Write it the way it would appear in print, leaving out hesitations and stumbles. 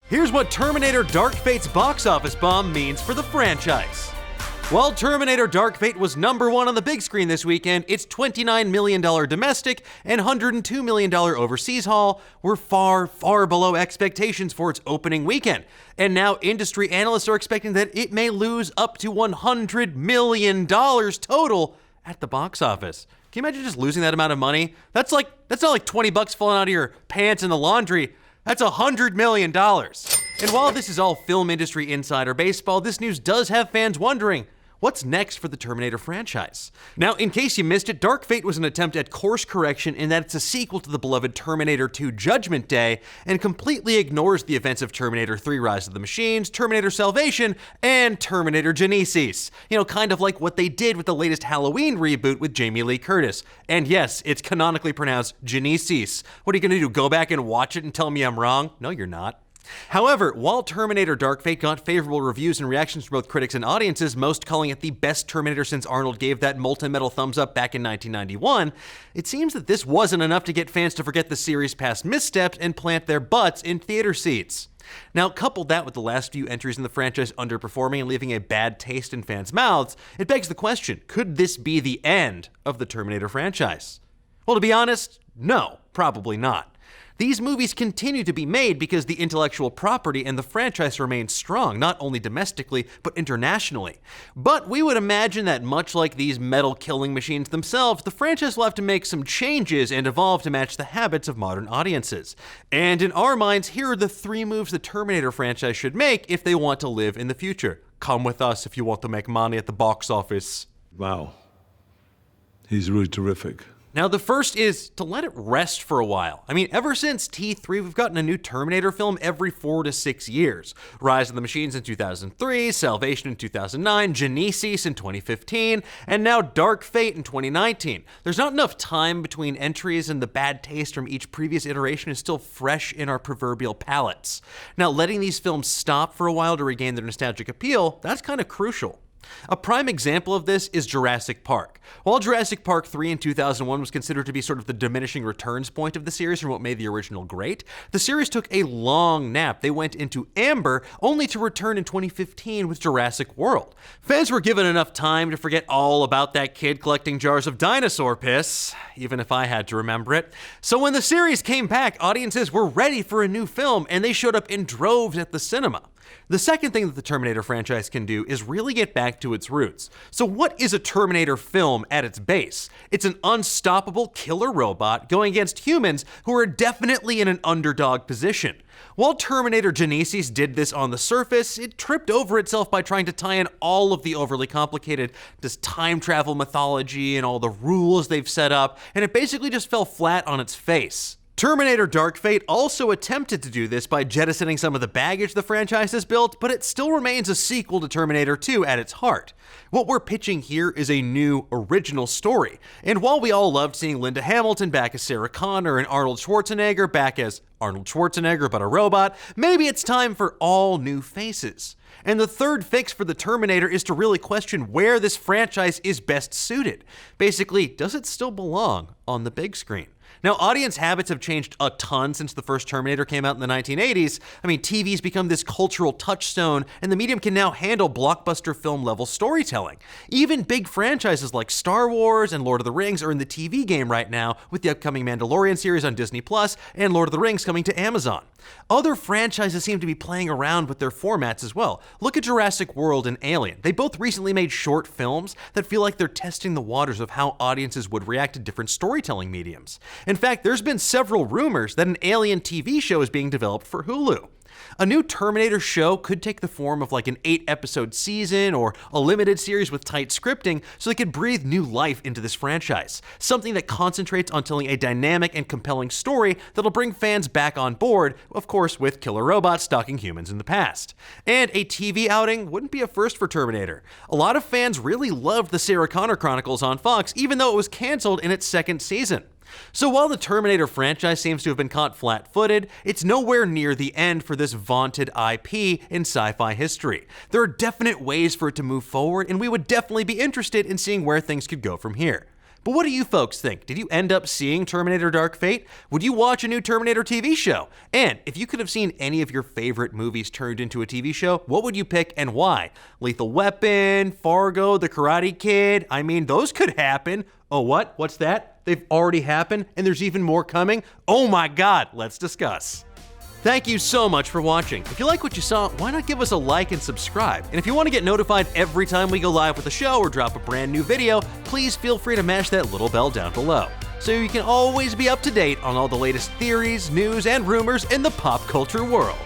Here's what Terminator Dark Fate's box office bomb means for the franchise. While Terminator Dark Fate was number one on the big screen this weekend, its $29 million domestic and $102 million overseas haul were far, far below expectations for its opening weekend. And now industry analysts are expecting that it may lose up to $100 million total at the box office. Can you imagine just losing that amount of money? That's not like $20 falling out of your pants in the laundry. That's $100 million. And while this is all film industry insider baseball, this news does have fans wondering, what's next for the Terminator franchise? Now, in case you missed it, Dark Fate was an attempt at course correction in that it's a sequel to the beloved Terminator 2 Judgment Day and completely ignores the events of Terminator 3 Rise of the Machines, Terminator Salvation, and Terminator Genisys. Kind of like what they did with the latest Halloween reboot with Jamie Lee Curtis. And yes, it's canonically pronounced Genisys. What are you gonna do, go back and watch it and tell me I'm wrong? No, you're not. However, while Terminator Dark Fate got favorable reviews and reactions from both critics and audiences, most calling it the best Terminator since Arnold gave that molten metal thumbs up back in 1991, it seems that this wasn't enough to get fans to forget the series' past missteps and plant their butts in theater seats. Now, couple that with the last few entries in the franchise underperforming and leaving a bad taste in fans' mouths, it begs the question, could this be the end of the Terminator franchise? Well, to be honest, no, probably not. These movies continue to be made because the intellectual property and the franchise remain strong, not only domestically, but internationally. But we would imagine that much like these metal killing machines themselves, the franchise will have to make some changes and evolve to match the habits of modern audiences. And in our minds, here are the 3 moves the Terminator franchise should make if they want to live in the future. Come with us if you want to make money at the box office. Wow. He's really terrific. Now, the first is to let it rest for a while. Ever since T3, we've gotten a new Terminator film every 4 to 6 years. Rise of the Machines in 2003, Salvation in 2009, Genisys in 2015, and now Dark Fate in 2019. There's not enough time between entries, and the bad taste from each previous iteration is still fresh in our proverbial palates. Now, letting these films stop for a while to regain their nostalgic appeal, that's kind of crucial. A prime example of this is Jurassic Park. While Jurassic Park 3 in 2001 was considered to be sort of the diminishing returns point of the series from what made the original great, the series took a long nap. They went into amber, only to return in 2015 with Jurassic World. Fans were given enough time to forget all about that kid collecting jars of dinosaur piss, even if I had to remember it. So when the series came back, audiences were ready for a new film, and they showed up in droves at the cinema. The second thing that the Terminator franchise can do is really get back to its roots. So what is a Terminator film at its base? It's an unstoppable killer robot going against humans who are definitely in an underdog position. While Terminator Genisys did this on the surface, it tripped over itself by trying to tie in all of the overly complicated time travel mythology and all the rules they've set up, and it basically just fell flat on its face. Terminator Dark Fate also attempted to do this by jettisoning some of the baggage the franchise has built, but it still remains a sequel to Terminator 2 at its heart. What we're pitching here is a new, original story. And while we all loved seeing Linda Hamilton back as Sarah Connor and Arnold Schwarzenegger back as Arnold Schwarzenegger but a robot, maybe it's time for all new faces. And the third fix for the Terminator is to really question where this franchise is best suited. Basically, does it still belong on the big screen? Now, audience habits have changed a ton since the first Terminator came out in the 1980s. TV's become this cultural touchstone, and the medium can now handle blockbuster film-level storytelling. Even big franchises like Star Wars and Lord of the Rings are in the TV game right now, with the upcoming Mandalorian series on Disney Plus and Lord of the Rings coming to Amazon. Other franchises seem to be playing around with their formats as well. Look at Jurassic World and Alien. They both recently made short films that feel like they're testing the waters of how audiences would react to different storytelling mediums. In fact, there's been several rumors that an Alien TV show is being developed for Hulu. A new Terminator show could take the form of like an 8-episode season or a limited series with tight scripting so they could breathe new life into this franchise. Something that concentrates on telling a dynamic and compelling story that'll bring fans back on board, of course with killer robots stalking humans in the past. And a TV outing wouldn't be a first for Terminator. A lot of fans really loved the Sarah Connor Chronicles on Fox, even though it was canceled in its second season. So while the Terminator franchise seems to have been caught flat-footed, it's nowhere near the end for this vaunted IP in sci-fi history. There are definite ways for it to move forward, and we would definitely be interested in seeing where things could go from here. But what do you folks think? Did you end up seeing Terminator Dark Fate? Would you watch a new Terminator TV show? And if you could have seen any of your favorite movies turned into a TV show, what would you pick and why? Lethal Weapon, Fargo, The Karate Kid? I mean, those could happen. Oh, what? What's that? They've already happened, and there's even more coming? Oh my God, let's discuss. Thank you so much for watching. If you like what you saw, why not give us a like and subscribe? And if you want to get notified every time we go live with a show or drop a brand new video, please feel free to mash that little bell down below, so you can always be up to date on all the latest theories, news, and rumors in the pop culture world.